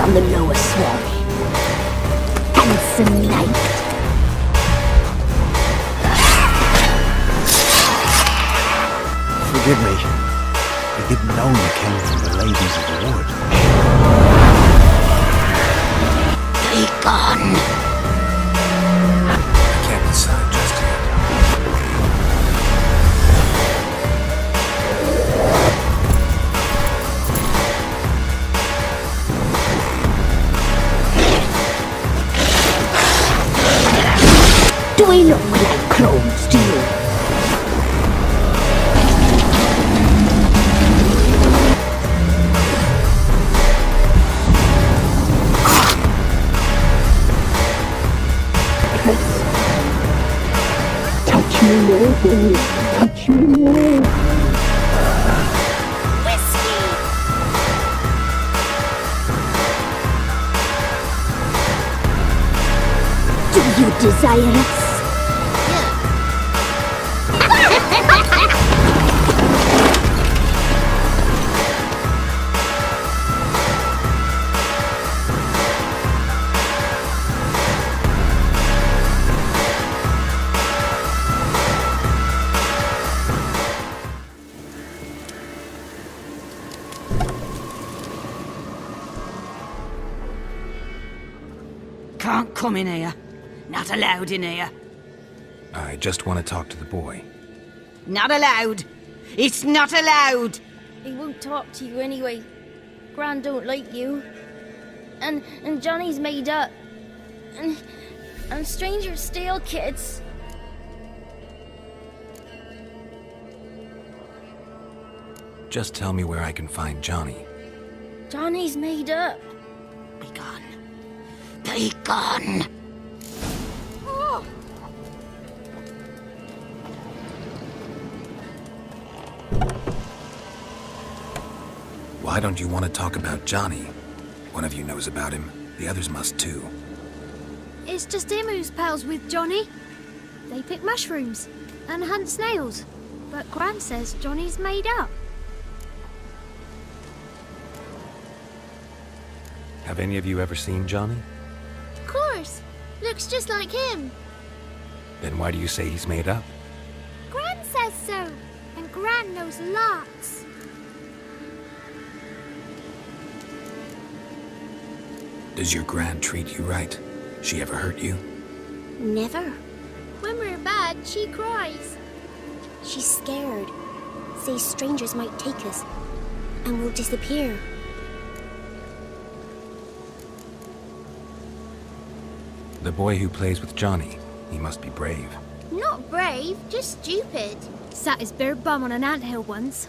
on the lower swamp. Handsome knight. Forgive me. I didn't know you came from the ladies of the wood. Be gone. I can't decide just yet. Do I look like clones to you? Touch me more, baby. Touch me more. Whiskey! Do you desire us? Can't come in here. Not allowed in here. I just want to talk to the boy. Not allowed. It's not allowed. He won't talk to you anyway. Gran don't like you. And Johnny's made up. And strangers steal kids. Just tell me where I can find Johnny. Johnny's made up. Be gone. Be gone. Oh. Why don't you want to talk about Johnny? One of you knows about him. The others must too. It's just him who's pals with Johnny. They pick mushrooms and hunt snails. But Gran says Johnny's made up. Have any of you ever seen Johnny? Of course. Looks just like him. Then why do you say he's made up? Gran says so. And Gran knows lots. Does your gran treat you right? She ever hurt you? Never. When we're bad, she cries. She's scared. Says strangers might take us. And we'll disappear. The boy who plays with Johnny, he must be brave. Not brave, just stupid. Sat his bare bum on an anthill once.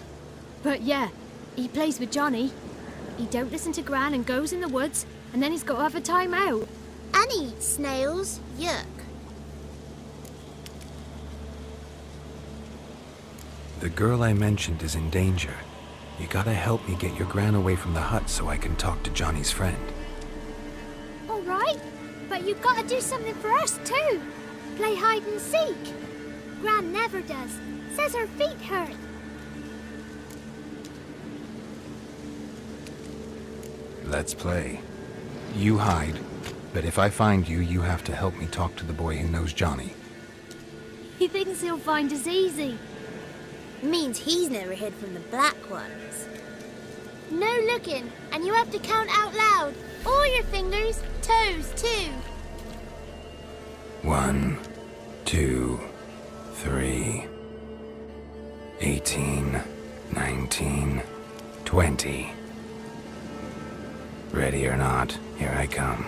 But yeah, he plays with Johnny. He don't listen to Gran and goes in the woods, and then he's got to have a time out. And eats snails. Yuck. The girl I mentioned is in danger. You gotta help me get your gran away from the hut so I can talk to Johnny's friend. All right, but you've got to do something for us too. Play hide and seek. Gran never does. Says her feet hurt. Let's play. You hide, but if I find you, you have to help me talk to the boy who knows Johnny. He thinks he'll find us easy. Means he's never hid from the black ones. No looking, and you have to count out loud. All your fingers, toes too. 1, 2, 3, 18, 19, 20. Ready or not, here I come.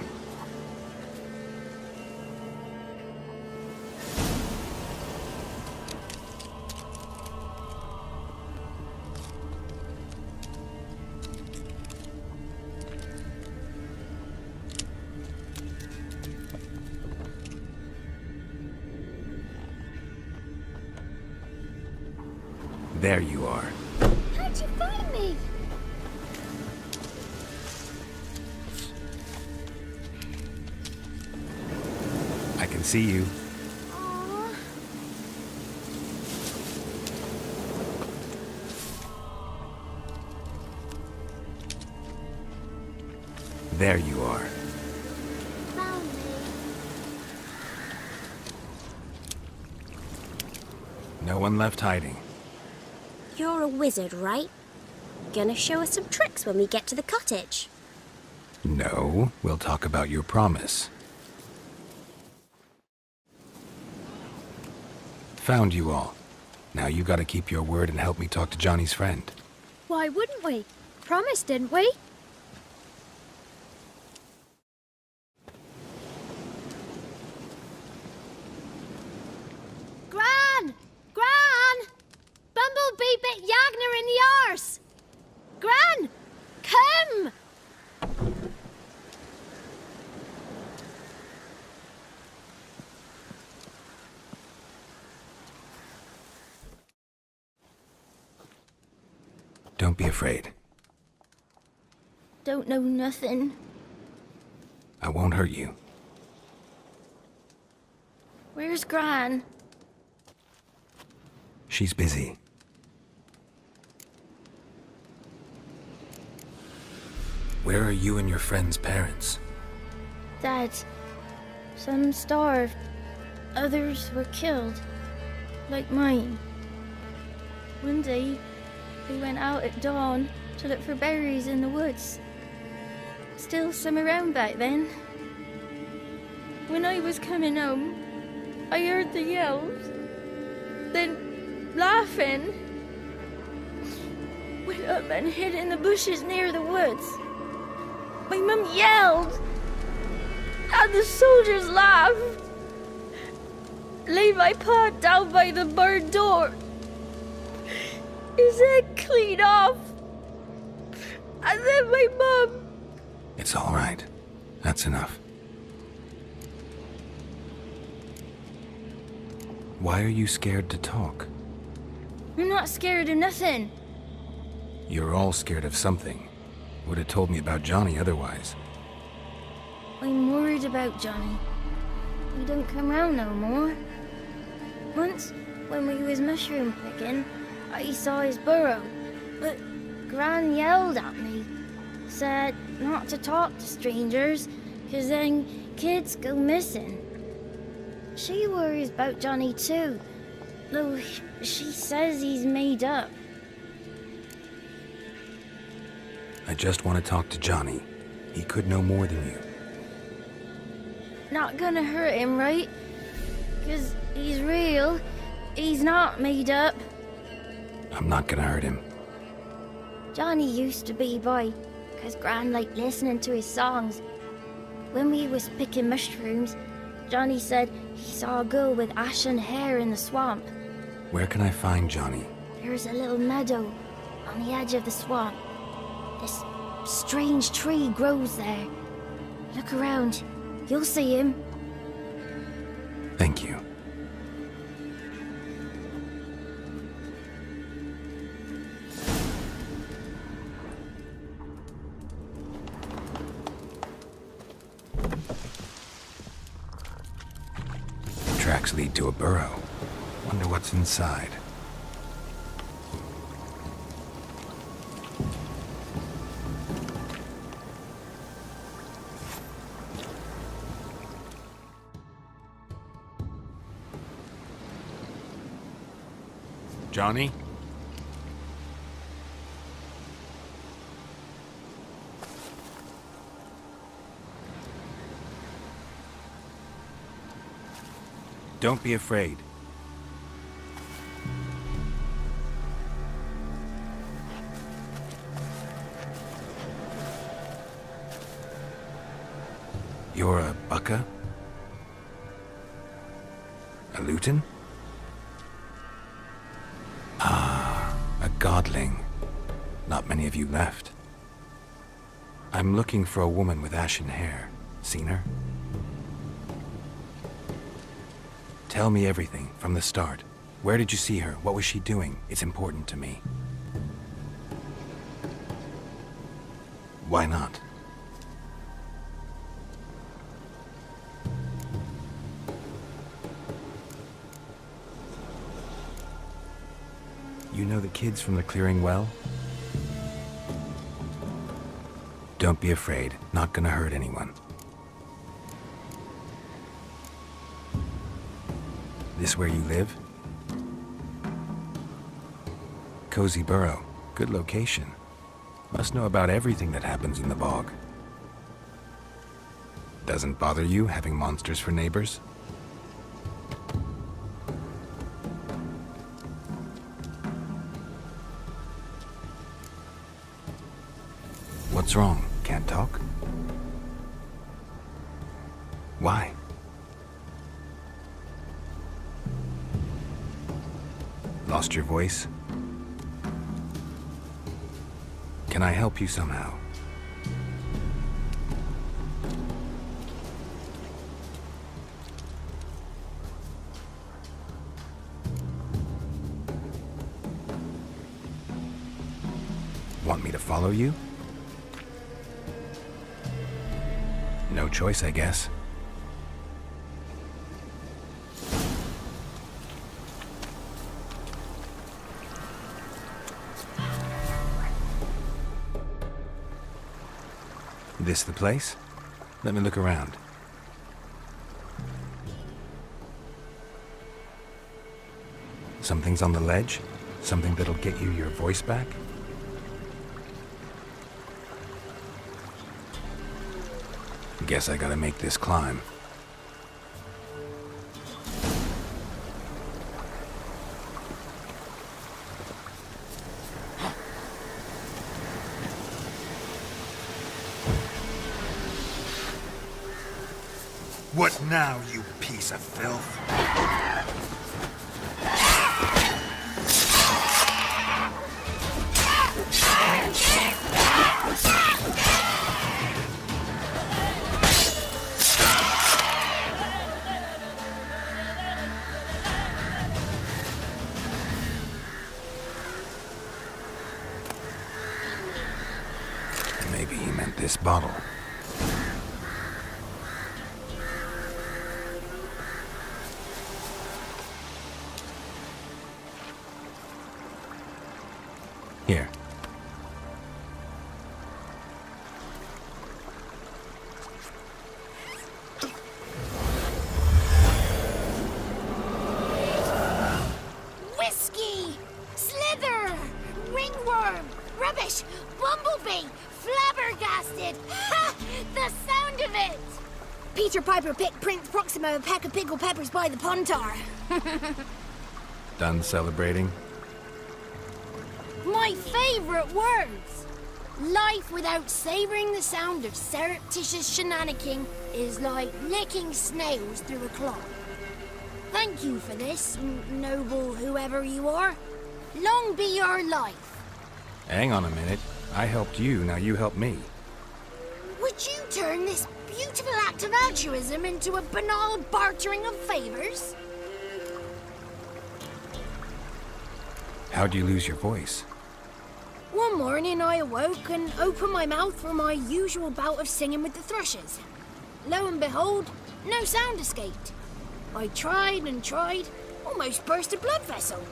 There you are. How'd you find me? I can see you. Aww. There you are. Found me. No one left hiding. You're a wizard, right? Gonna show us some tricks when we get to the cottage. No, we'll talk about your promise. Found you all. Now you gotta keep your word and help me talk to Johnny's friend. Why wouldn't we? Promised, didn't we? Gran! Gran! Bumblebee bit Yagner in the arse! Gran! Come! Don't be afraid. Don't know nothing. I won't hurt you. Where's Gran? She's busy. Where are you and your friend's parents? Dad. Some starved. Others were killed. Like mine. One day, we went out at dawn to look for berries in the woods. Still some around back then. When I was coming home, I heard the yells. Then, laughing, went up and hid in the bushes near the woods. My mum yelled, and the soldiers laughed. Laid my pa down by the barn door. His head clean off. And then my mum... It's all right. That's enough. Why are you scared to talk? I'm not scared of nothing. You're all scared of something. Would have told me about Johnny otherwise. I'm worried about Johnny. He don't come round no more. Once, when we was mushroom picking, I saw his burrow, but Gran yelled at me. Said not to talk to strangers, 'cause then kids go missing. She worries about Johnny too, though she says he's made up. I just want to talk to Johnny. He could know more than you. Not gonna hurt him, right? 'Cause he's real. He's not made up. I'm not gonna hurt him. Johnny used to be boy, 'cause Gran liked listening to his songs. When we was picking mushrooms, Johnny said he saw a girl with ashen hair in the swamp. Where can I find Johnny? There's a little meadow on the edge of the swamp. This strange tree grows there. Look around. You'll see him. Thank you. Tracks lead to a burrow. Wonder what's inside. Johnny? Don't be afraid. You're a bucka? A lutin? A godling. Not many of you left. I'm looking for a woman with ashen hair. Seen her? Tell me everything, from the start. Where did you see her? What was she doing? It's important to me. Why not? You know the kids from the clearing well? Don't be afraid. Not gonna hurt anyone. This where you live? Cozy burrow. Good location. Must know about everything that happens in the bog. Doesn't bother you having monsters for neighbors? What's wrong? Can't talk? Why? Lost your voice? Can I help you somehow? Want me to follow you? No choice, I guess. This the place? Let me look around. Something's on the ledge? Something that'll get you your voice back? Guess I gotta make this climb. What now, you piece of filth? Maybe he meant this bottle. Here. Whiskey! Slither! Ringworm! Rubbish! Bumblebee! Flabbergasted! Ha! The sound of it! Peter Piper picked Prince Proximo a pack of pickled peppers by the pontar. Done celebrating? My favorite words! Life without savoring the sound of surreptitious shenanigans is like licking snails through a cloth. Thank you for this, noble whoever you are. Long be your life. Hang on a minute. I helped you, now you help me. Would you turn this beautiful act of altruism into a banal bartering of favors? How'd you lose your voice? One morning I awoke and opened my mouth for my usual bout of singing with the thrushes. Lo and behold, no sound escaped. I tried and tried, almost burst a blood vessel.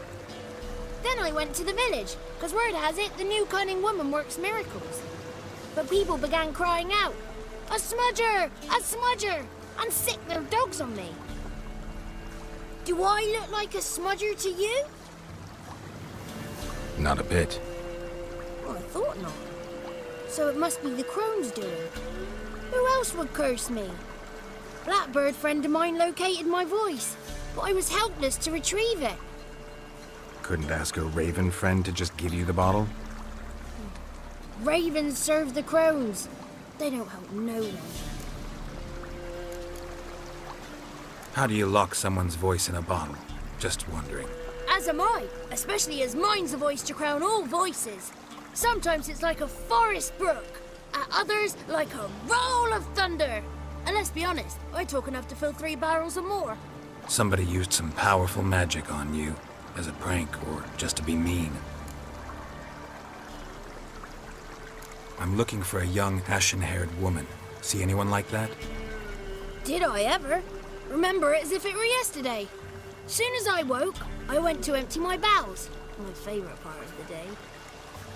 Then I went to the village, because word has it the new cunning woman works miracles. But people began crying out, "A smudger! A smudger!" and sicked their dogs on me. Do I look like a smudger to you? Not a bit. Well, I thought not. So it must be the crone's doing. Who else would curse me? Blackbird friend of mine located my voice, but I was helpless to retrieve it. Couldn't ask a raven friend to just give you the bottle? Ravens serve the crones. They don't help no one. How do you lock someone's voice in a bottle? Just wondering. As am I, especially as mine's a voice to crown all voices. Sometimes it's like a forest brook, at others like a roll of thunder. And let's be honest, I talk enough to fill 3 barrels or more. Somebody used some powerful magic on you, as a prank or just to be mean. I'm looking for a young, ashen-haired woman. See anyone like that? Did I ever? Remember it as if it were yesterday. Soon as I woke, I went to empty my bowels. My favorite part of the day.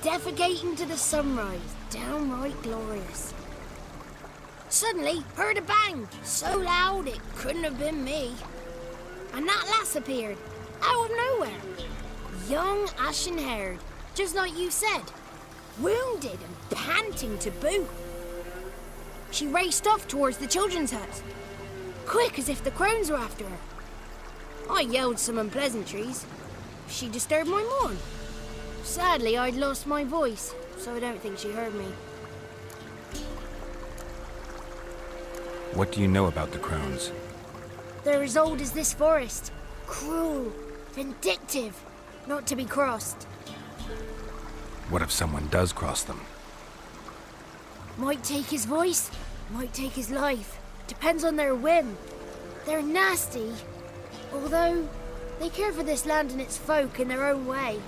defecating to the sunrise. Downright glorious. Suddenly, heard a bang, so loud it couldn't have been me. And that lass appeared, out of nowhere. Young, ashen-haired, just like you said. Wounded and panting to boot. She raced off towards the children's hut, quick as if the crones were after her. I yelled some unpleasantries. She disturbed my morn. Sadly, I'd lost my voice, so I don't think she heard me. What do you know about the crones? They're as old as this forest. Cruel, vindictive, not to be crossed. What if someone does cross them? Might take his voice, might take his life. Depends on their whim. They're nasty, although they care for this land and its folk in their own way.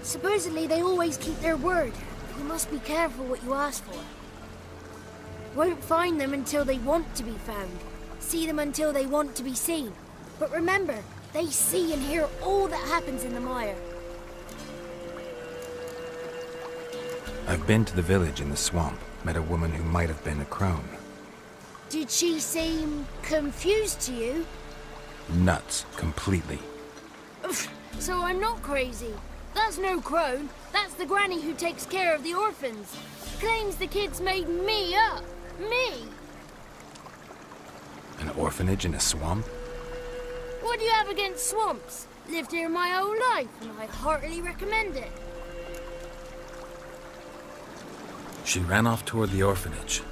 Supposedly they always keep their word. You must be careful what you ask for. Won't find them until they want to be found. See them until they want to be seen. But remember, they see and hear all that happens in the mire. I've been to the village in the swamp, met a woman who might have been a crone. Did she seem confused to you? Nuts, completely. So I'm not crazy. That's no crone. That's the granny who takes care of the orphans. Claims the kids made me up. Me! An orphanage in a swamp? What do you have against swamps? Lived here my whole life, and I heartily recommend it. She ran off toward the orphanage.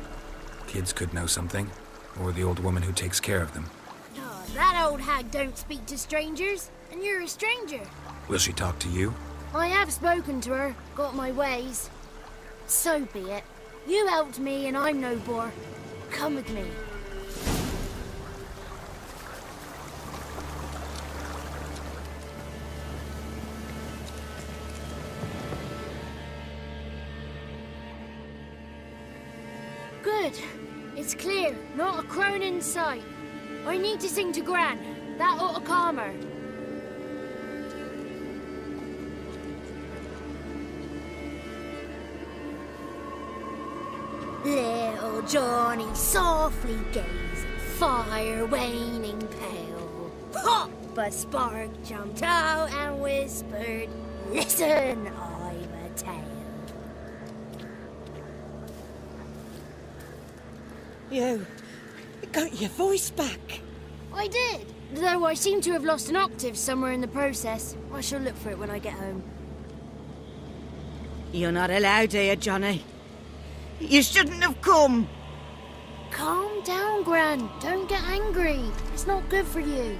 Kids could know something, or the old woman who takes care of them. Oh, that old hag don't speak to strangers, and you're a stranger. Will she talk to you? I have spoken to her, got my ways. So be it. You helped me, and I'm no bore. Come with me. Good. It's clear. Not a crone in sight. I need to sing to Gran. That ought to calm her. Little Johnny softly gazed, fire waning pale. Pop! A spark jumped out and whispered, "Listen, I've a tale." You got your voice back. I did, though I seem to have lost an octave somewhere in the process. I shall look for it when I get home. You're not allowed here, Johnny. You shouldn't have come. Calm down, Gran. Don't get angry. It's not good for you.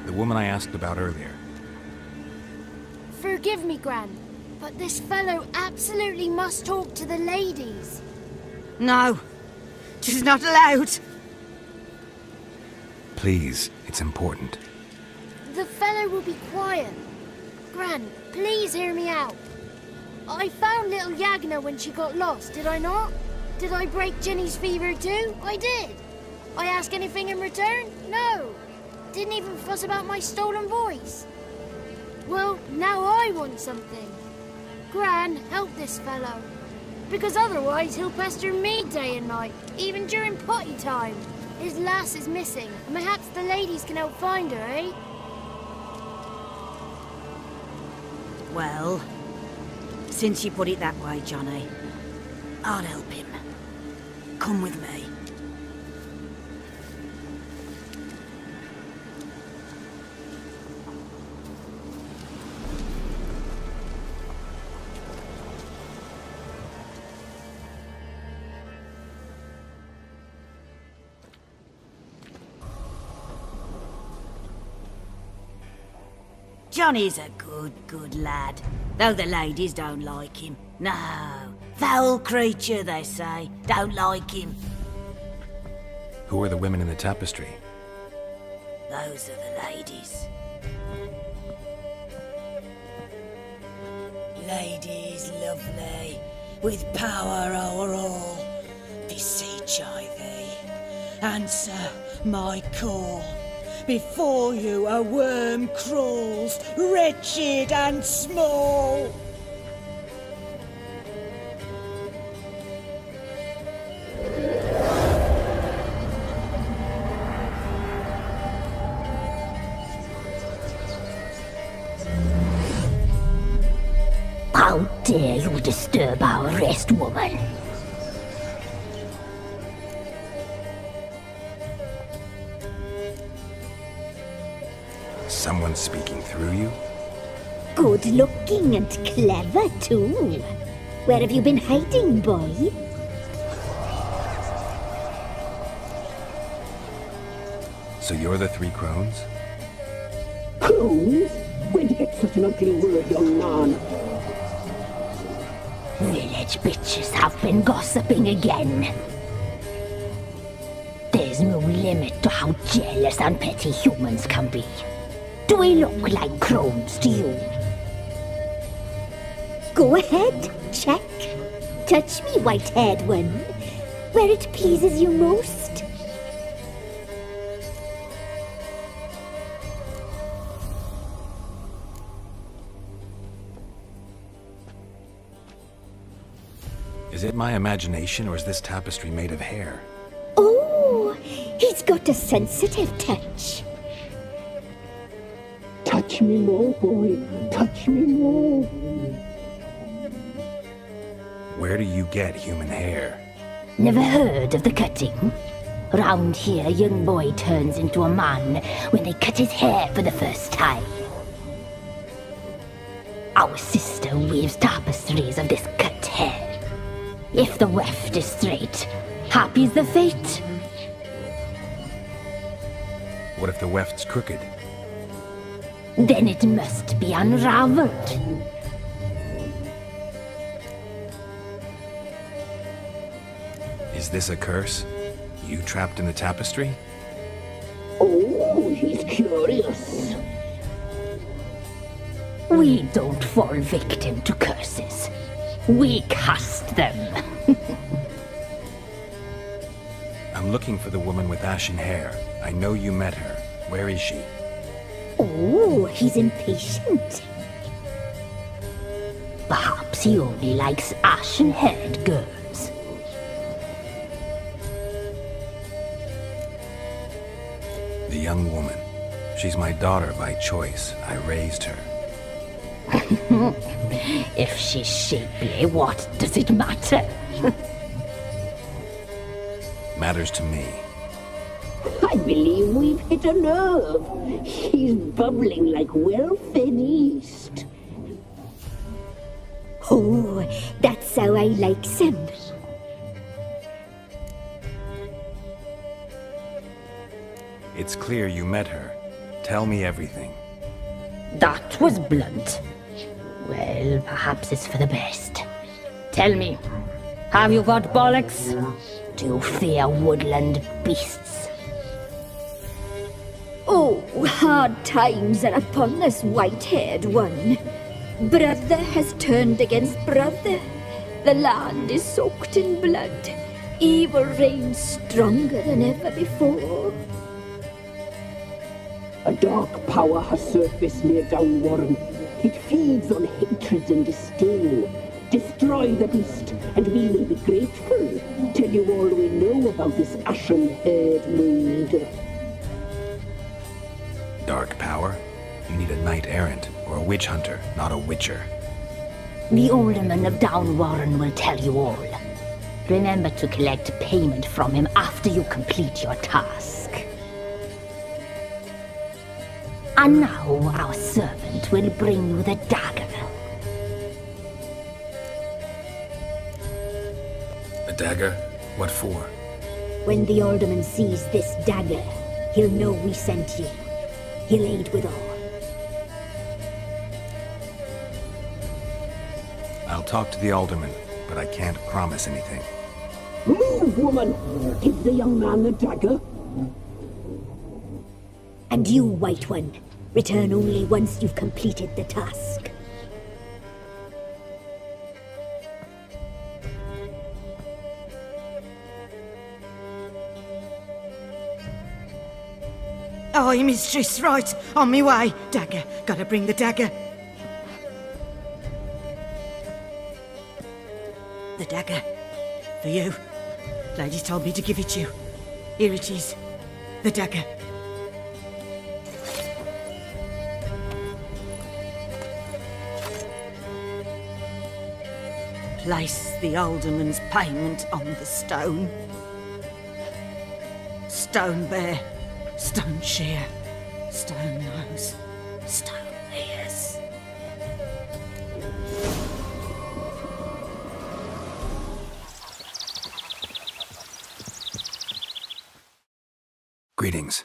The woman I asked about earlier. Forgive me, Gran, but this fellow absolutely must talk to the ladies. No, she's not allowed. Please, it's important. The fellow will be quiet. Gran, please hear me out. I found little Yagna when she got lost, did I not? Did I break Jenny's fever too? I did. I ask anything in return? No. Didn't even fuss about my stolen voice. Well, now I want something. Gran, help this fellow. Because otherwise he'll pester me day and night, even during potty time. His lass is missing, and perhaps the ladies can help find her, eh? Well, since you put it that way, Johnny, I'll help him. Come with me. Johnny's a good lad, though the ladies don't like him. No, foul creature, they say. Don't like him. Who are the women in the tapestry? Those are the ladies. Ladies lovely, with power o'er all. Beseech I thee, answer my call. Before you a worm crawls, wretched and small. How dare you disturb our rest, woman? Someone speaking through you? Good looking and clever, too. Where have you been hiding, boy? So you're the Three Crones? Crones? Where'd you get such an ugly word, young man? Village bitches have been gossiping again. There's no limit to how jealous and petty humans can be. Do we look like crones to you? Go ahead, check. Touch me, white-haired one, where it pleases you most. Is it my imagination, or is this tapestry made of hair? Oh, he's got a sensitive touch. Touch me more, boy. Touch me more. Where do you get human hair? Never heard of the cutting? Round here, a young boy turns into a man when they cut his hair for the first time. Our sister weaves tapestries of this cut hair. If the weft is straight, happy's the fate. What if the weft's crooked? Then it must be unraveled. Is this a curse? You trapped in the tapestry? Oh, he's curious. We don't fall victim to curses. We cast them. I'm looking for the woman with ashen hair. I know you met her. Where is she? Oh, he's impatient. Perhaps he only likes ashen-haired girls. The young woman. She's my daughter by choice. I raised her. If she's shapely, what does it matter? Matters to me. I believe we've hit a nerve. He's bubbling like well-fed yeast. Oh, that's how I likes him. It's clear you met her. Tell me everything. That was blunt. Well, perhaps it's for the best. Tell me, have you got bollocks? Do you fear woodland beasts? Oh, hard times are upon this white-haired one. Brother has turned against brother. The land is soaked in blood. Evil reigns stronger than ever before. A dark power has surfaced near Downwarren. It feeds on hatred and disdain. Destroy the beast, and we will be grateful. Tell you all we know about this ashen-haired maid. Dark power? You need a knight-errant, or a witch-hunter, not a witcher. The alderman of Downwarren will tell you all. Remember to collect payment from him after you complete your task. And now our servant will bring you the dagger. A dagger? What for? When the alderman sees this dagger, he'll know we sent you. He'll aid with all. I'll talk to the alderman, but I can't promise anything. Move, woman! Give the young man the dagger. And you, White One, return only once you've completed the task. Aye, mistress, right. On me way. Dagger. Gotta bring the dagger. The dagger. For you. Lady told me to give it you. Here it is. The dagger. Place the alderman's payment on the stone. Stone bear, stone shear, stone nose, stone ears. Greetings.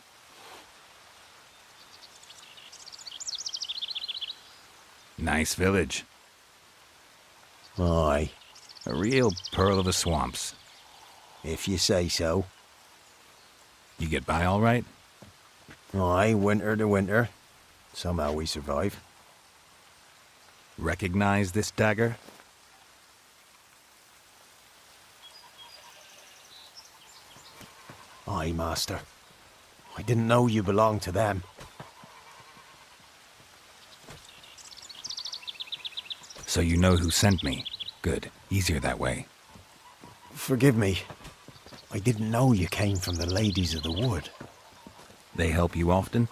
Nice village. Aye. A real pearl of the swamps. If you say so. You get by all right? Aye, winter to winter. Somehow we survive. Recognize this dagger? Aye, master. I didn't know you belonged to them. So you know who sent me. Good. Easier that way. Forgive me. I didn't know you came from the ladies of the wood. They help you often?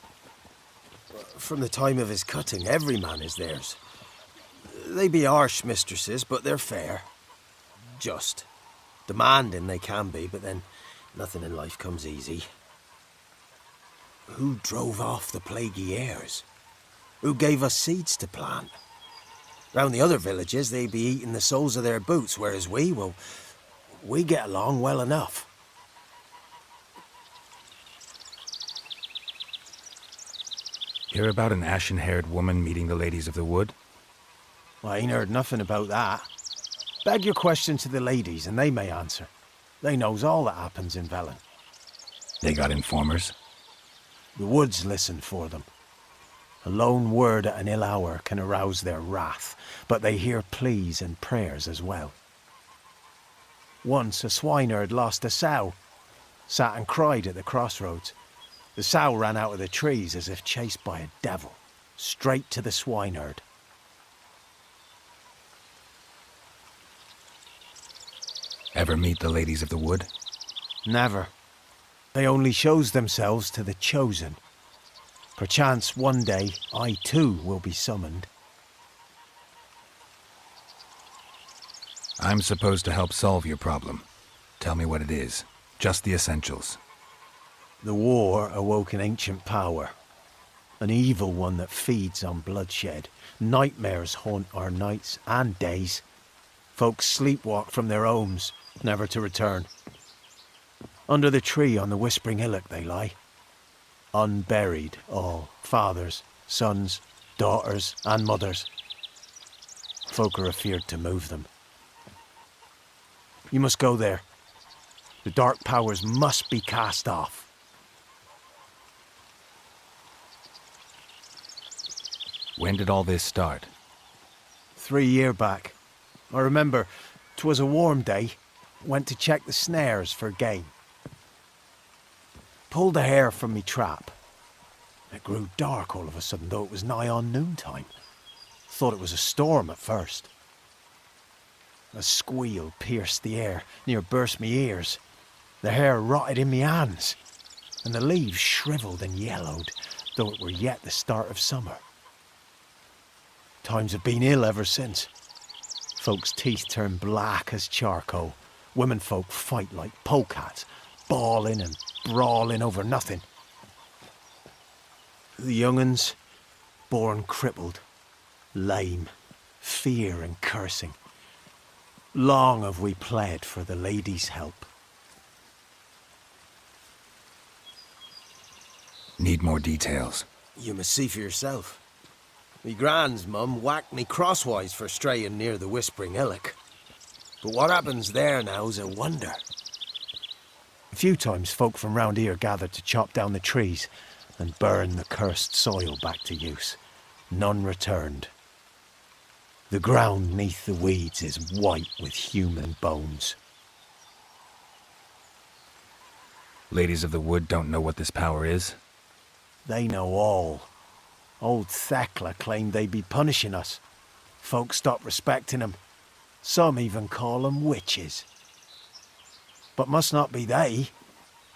From the time of his cutting, every man is theirs. They be harsh mistresses, but they're fair. Just. Demanding they can be, but then nothing in life comes easy. Who drove off the plaguey airs? Who gave us seeds to plant? Round the other villages, they be eating the soles of their boots, whereas we get along well enough. Hear about an ashen-haired woman meeting the ladies of the wood? I ain't heard nothing about that. Beg your question to the ladies, and they may answer. They knows all that happens in Velen. They got informers? The woods listen for them. A lone word at an ill hour can arouse their wrath, but they hear pleas and prayers as well. Once a swineherd lost a sow, sat and cried at the crossroads. The sow ran out of the trees as if chased by a devil, straight to the swineherd. Ever meet the ladies of the wood? Never. They only shows themselves to the chosen. Perchance one day I too will be summoned. I'm supposed to help solve your problem. Tell me what it is. Just the essentials. The war awoke an ancient power. An evil one that feeds on bloodshed. Nightmares haunt our nights and days. Folks sleepwalk from their homes, never to return. Under the tree on the Whispering Hillock they lie. Unburied all, fathers, sons, daughters and mothers. Folk are afeard to move them. You must go there. The dark powers must be cast off. When did all this start? 3 years back. I remember 'twas a warm day. Went to check the snares for game. Pulled a hare from me trap. It grew dark all of a sudden, though it was nigh on noontime. Thought it was a storm at first. A squeal pierced the air, near burst me ears. The hair rotted in me hands, and the leaves shriveled and yellowed, though it were yet the start of summer. Times have been ill ever since. Folks' teeth turn black as charcoal. Womenfolk fight like polecats, bawling and brawling over nothing. The young'uns, born crippled, lame, fear and cursing. Long have we pled for the ladies' help. Need more details. You must see for yourself. Me grand's mum whacked me crosswise for straying near the Whispering Hillock. But what happens there now's a wonder. A few times folk from round here gathered to chop down the trees and burn the cursed soil back to use. None returned. The ground neath the weeds is white with human bones. Ladies of the wood don't know what this power is? They know all. Old Thekla claimed they'd be punishing us. Folk stopped respecting them. Some even call them witches. But must not be they,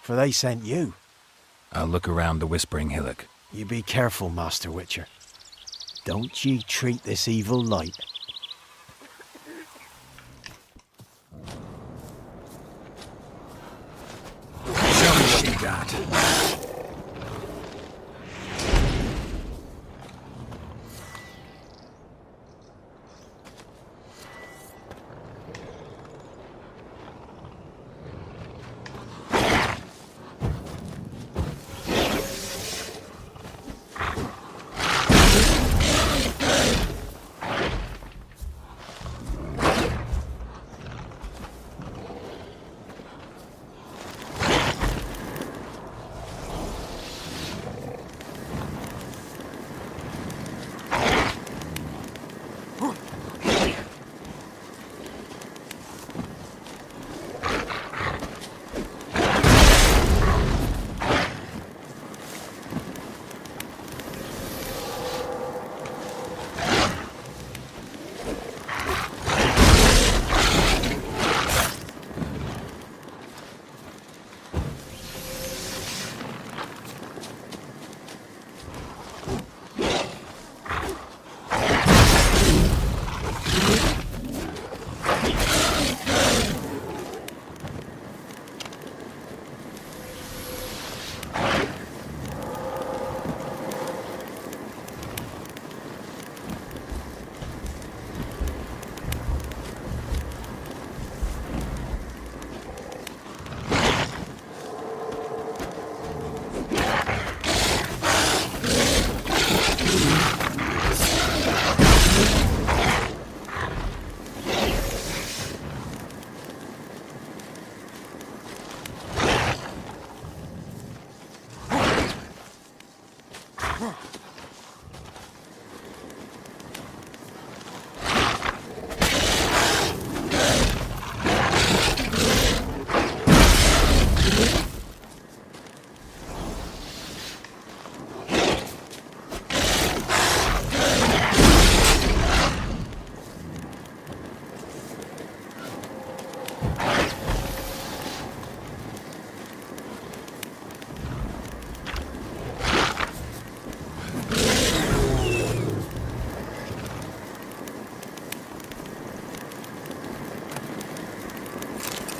for they sent you. I'll look around the Whispering Hillock. You be careful, Master Witcher. Don't ye treat this evil light. Show me what you got.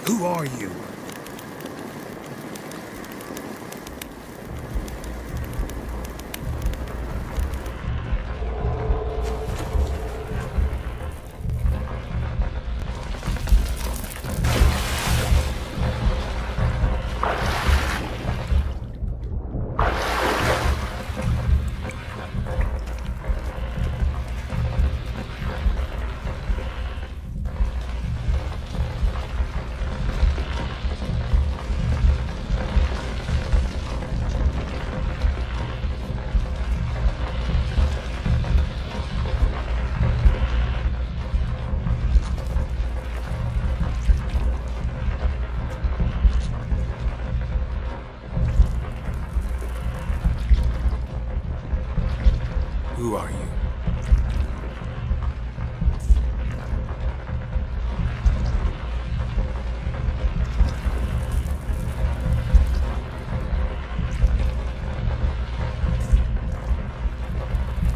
Who are you? Who are you?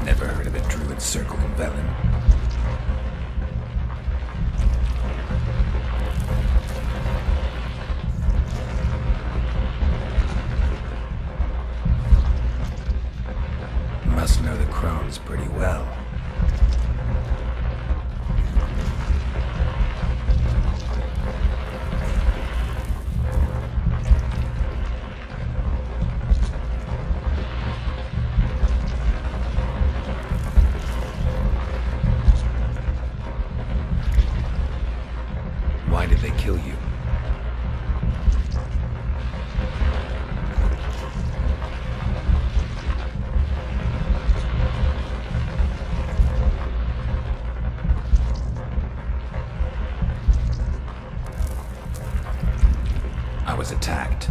Never heard of a druid circle in Velen. Must know the crones pretty well. Why did they kill you? I was attacked.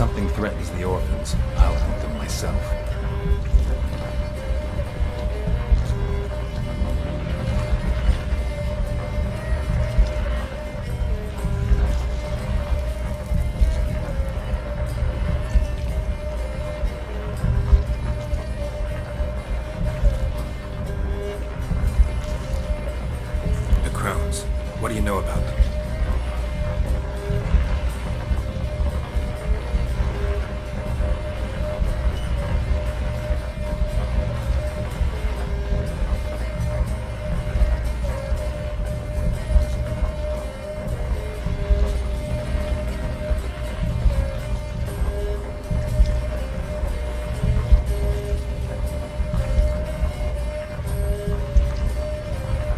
something threatens the orphans, I'll help them myself. What do you know about them?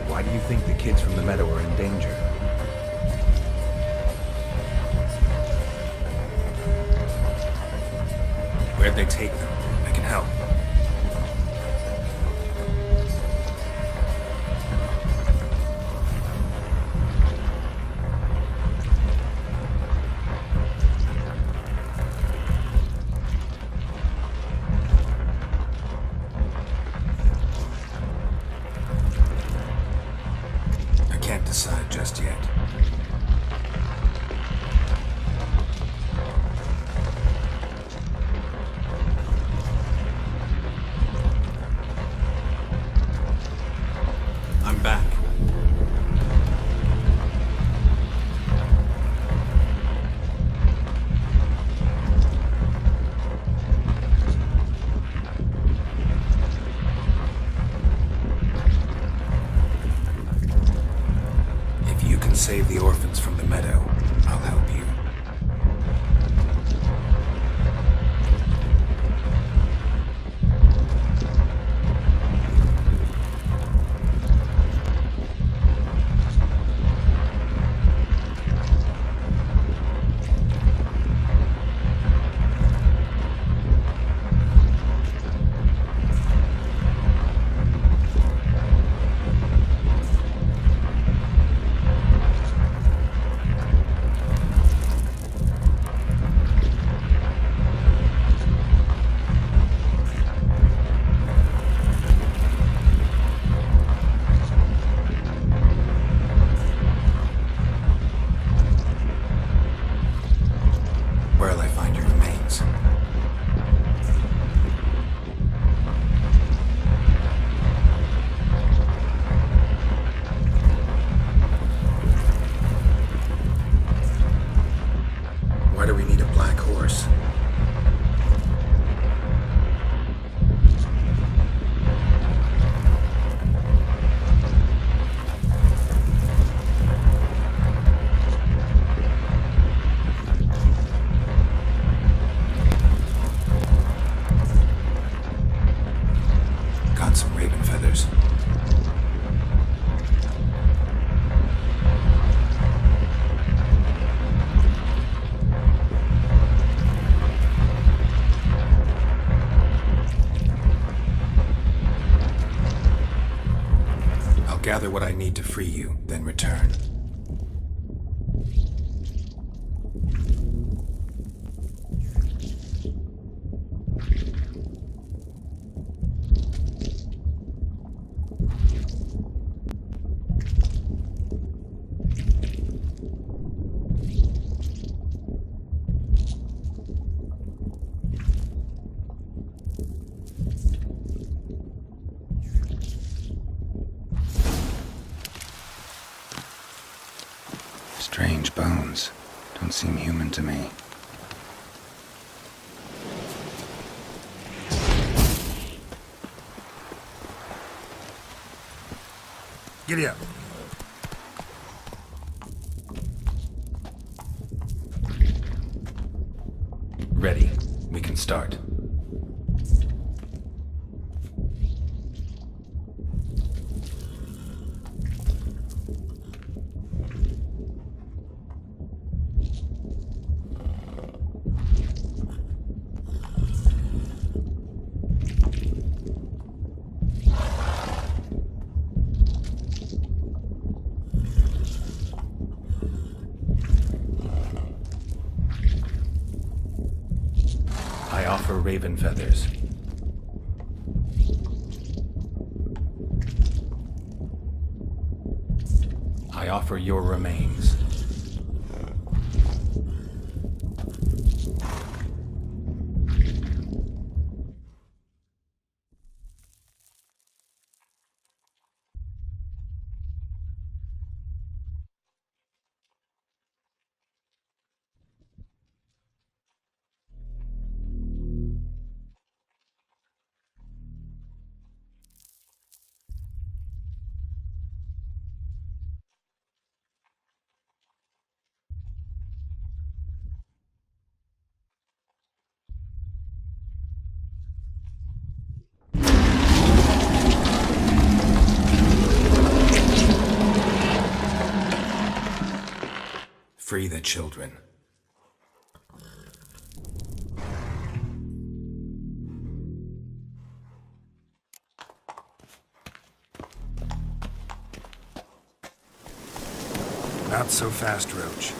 Why do you think the kids from the meadow are in danger? Where'd they take them? I can help. I can't decide just yet. I'm back. If you can save the orphans from the meadow, I'll help you. Where'll I find your remains? Why do we need a black horse? Got some raven feathers. I'll gather what I need to free you, then return. Strange bones. Don't seem human to me. Giddy up. Ready. We can start. I offer raven feathers. I offer your remains. Free the children. Not so fast, Roach.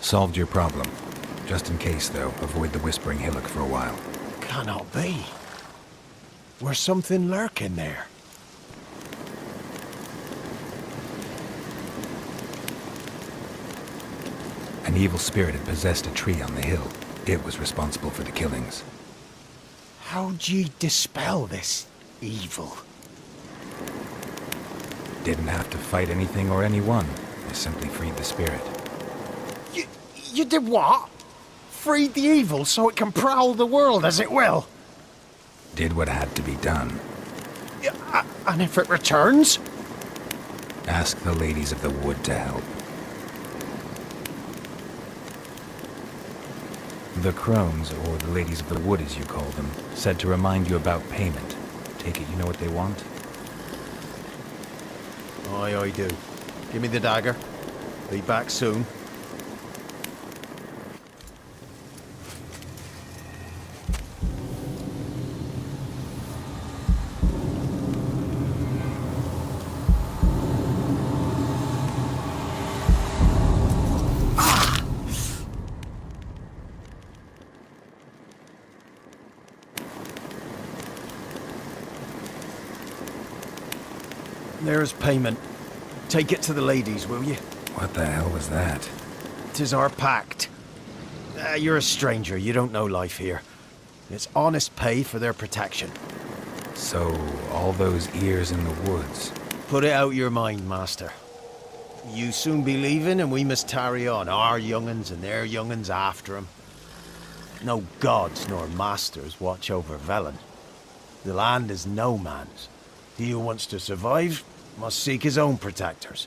Solved your problem. Just in case, though, avoid the Whispering Hillock for a while. Cannot be. Where's something lurking there? An evil spirit had possessed a tree on the hill. It was responsible for the killings. How'd ye dispel this evil? Didn't have to fight anything or anyone. I simply freed the spirit. You did what? Freed the evil so it can prowl the world as it will? Did what had to be done. And if it returns? Ask the ladies of the wood to help. The crones, or the ladies of the wood as you call them, said to remind you about payment. Take it you know what they want? Aye, I do. Give me the dagger. Be back soon. There's payment. Take it to the ladies, will you? What the hell was that? 'Tis our pact. You're a stranger, you don't know life here. It's honest pay for their protection. So, all those ears in the woods. Put it out your mind, master. You soon be leaving and we must tarry on, our young'uns and their young'uns after 'em. No gods nor masters watch over Velen. The land is no man's. He who wants to survive must seek his own protectors.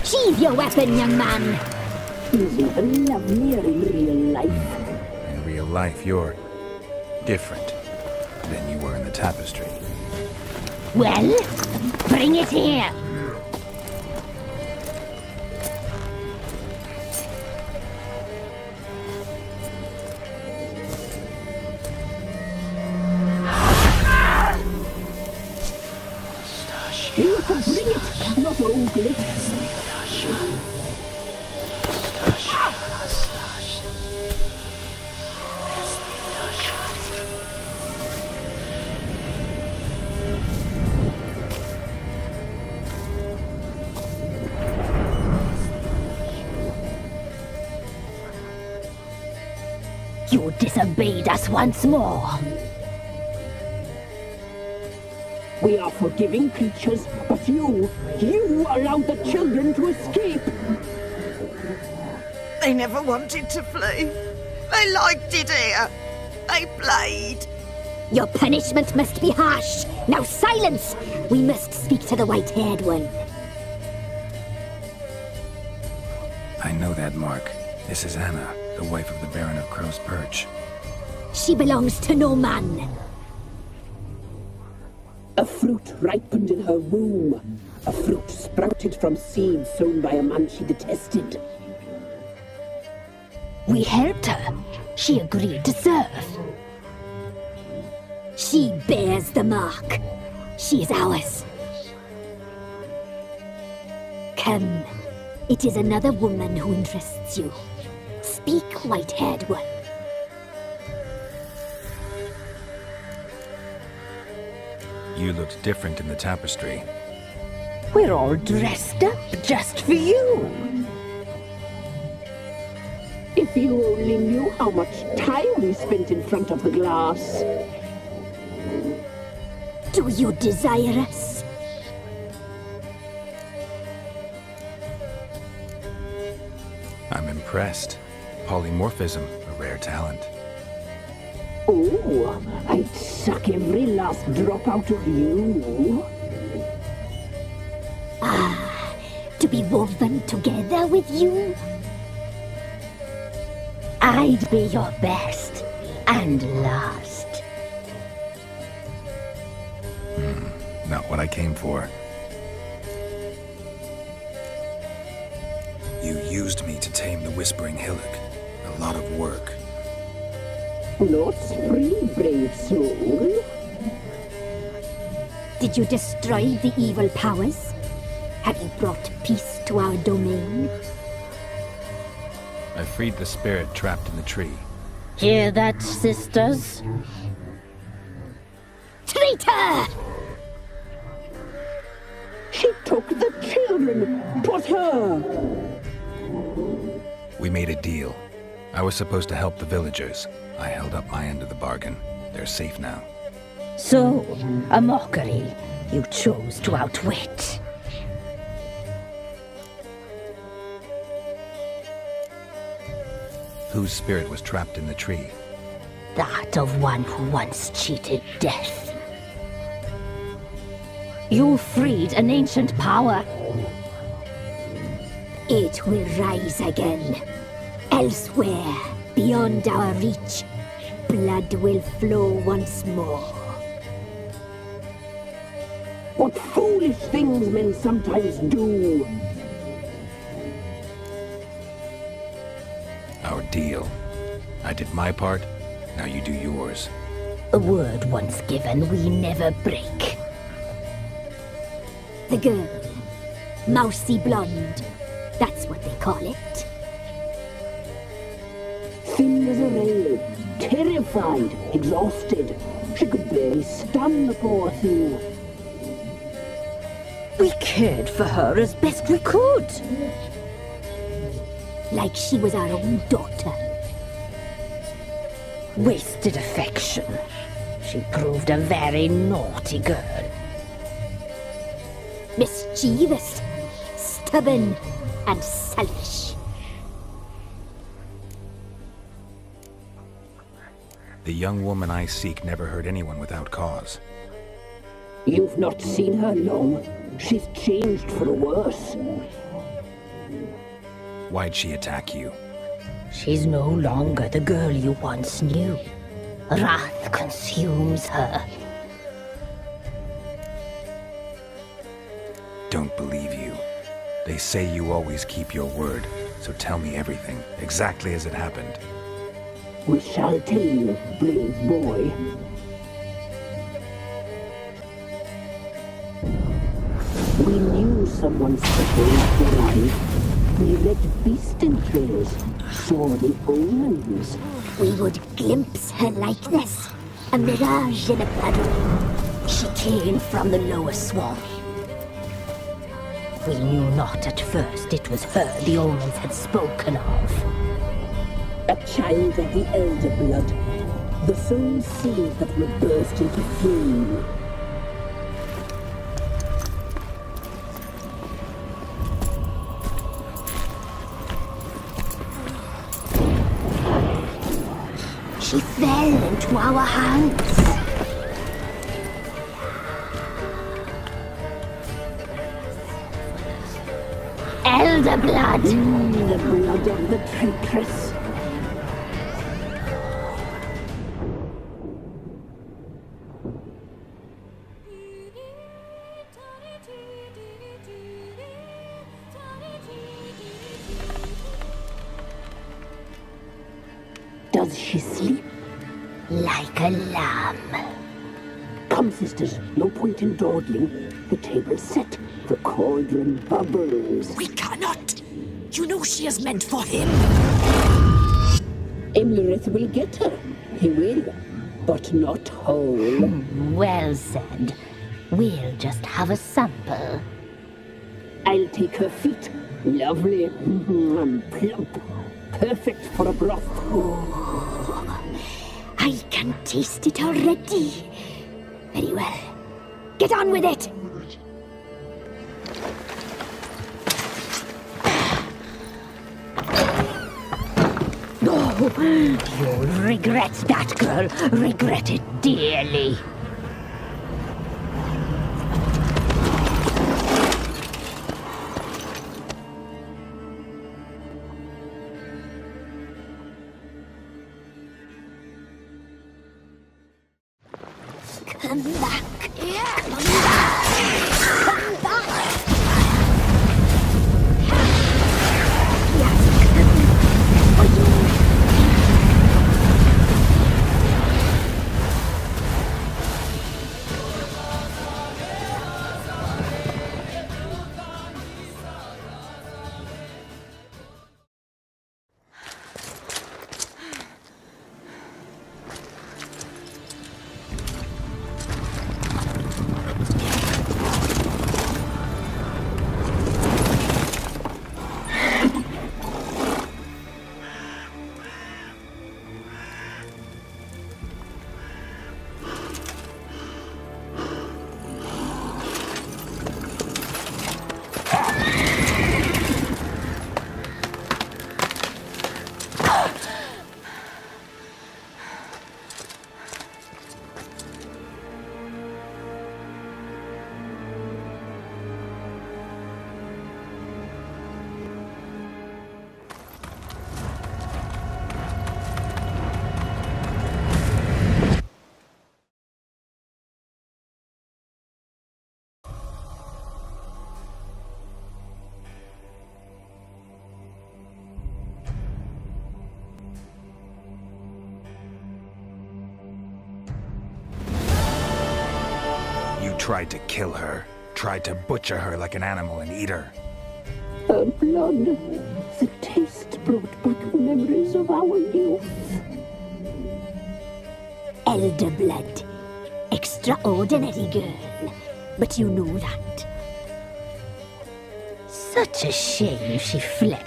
Sheathe your weapon, young man. There's nothing lovelier in real life. In real life, you're different than you were in the tapestry. Well, bring it here. You can bring it, not ugly. You disobeyed us once more. We are forgiving creatures, but you allowed the children to escape. They never wanted to flee. They liked it here. They played. Your punishment must be harsh. Now silence! We must speak to the white-haired one. I know that mark. This is Anna, the wife of the Baron of Crow's Perch. She belongs to no man. A fruit ripened in her womb. A fruit sprouted from seeds sown by a man she detested. We helped her. She agreed to serve. She bears the mark. She is ours. Come. It is another woman who interests you. Speak, white-haired one. You looked different in the tapestry. We're all dressed up just for you. If you only knew how much time we spent in front of the glass. Do you desire us? I'm impressed. Polymorphism, a rare talent. Oh, I'd suck every last drop out of you. Ah, to be woven together with you? I'd be your best and last. Not what I came for. You used me to tame the Whispering Hillock. A lot of work. Not free, brave soul. Did you destroy the evil powers? Have you brought peace to our domain? I freed the spirit trapped in the tree. Hear that, sisters? Traitor! She took the children. Put her. We made a deal. I was supposed to help the villagers. I held up my end of the bargain. They're safe now. So, a mockery you chose to outwit. Whose spirit was trapped in the tree? That of one who once cheated death. You freed an ancient power. It will rise again. Elsewhere, beyond our reach, blood will flow once more. What foolish things men sometimes do. Our deal. I did my part, now you do yours. A word once given, we never break. The girl. Mousy blonde. That's what they call it. Thin as a rail, terrified, exhausted. She could barely stand, the poor thing. We cared for her as best we could. Like she was our own daughter. Wasted affection. She proved a very naughty girl. Mischievous, stubborn, and selfish. The young woman I seek never hurt anyone without cause. You've not seen her long. She's changed for the worse. Why'd she attack you? She's no longer the girl you once knew. Wrath consumes her. Don't believe you. They say you always keep your word, so tell me everything, exactly as it happened. We shall tell you, brave boy. We knew someone special was alive. We read beast entrails, saw the omens. We would glimpse her likeness, a mirage in a puddle. She came from the lower swamp. We knew not at first it was her the omens had spoken of. A child of the elder blood. The soul seed that will burst into flame. She fell into our hands. Elder blood. The blood of the traitress. Does she sleep? Like a lamb. Come, sisters, no point in dawdling. The table's set. The cauldron bubbles. We cannot! You know she is meant for him! Imlerith will get her. He will. But not whole. Well said. We'll just have a sample. I'll take her feet. Lovely. Plump. Perfect for a broth. Oh, I can taste it already. Very well. Get on with it! Oh, you'll regret that, girl. Regret it dearly. Come back. Come back. Come back. Tried to kill her. Tried to butcher her like an animal and eat her. Her blood. The taste brought back memories of our youth. Elder blood. Extraordinary girl. But you know that. Such a shame she fled.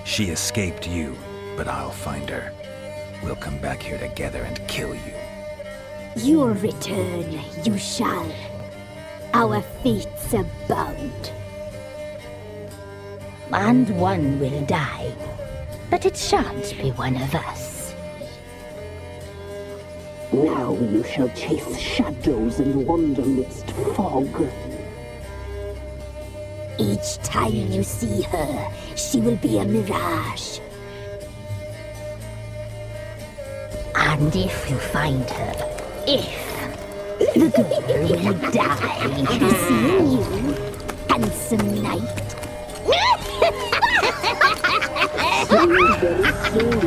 She escaped you, but I'll find her. We'll come back here together and kill you. You'll return, you shall. Our fates are bound. And one will die, but it shan't be one of us. Now you shall chase shadows and wander midst fog. Each time you see her, she will be a mirage. And if you find her, the girl will die. Seeing you, handsome knight. Very soon.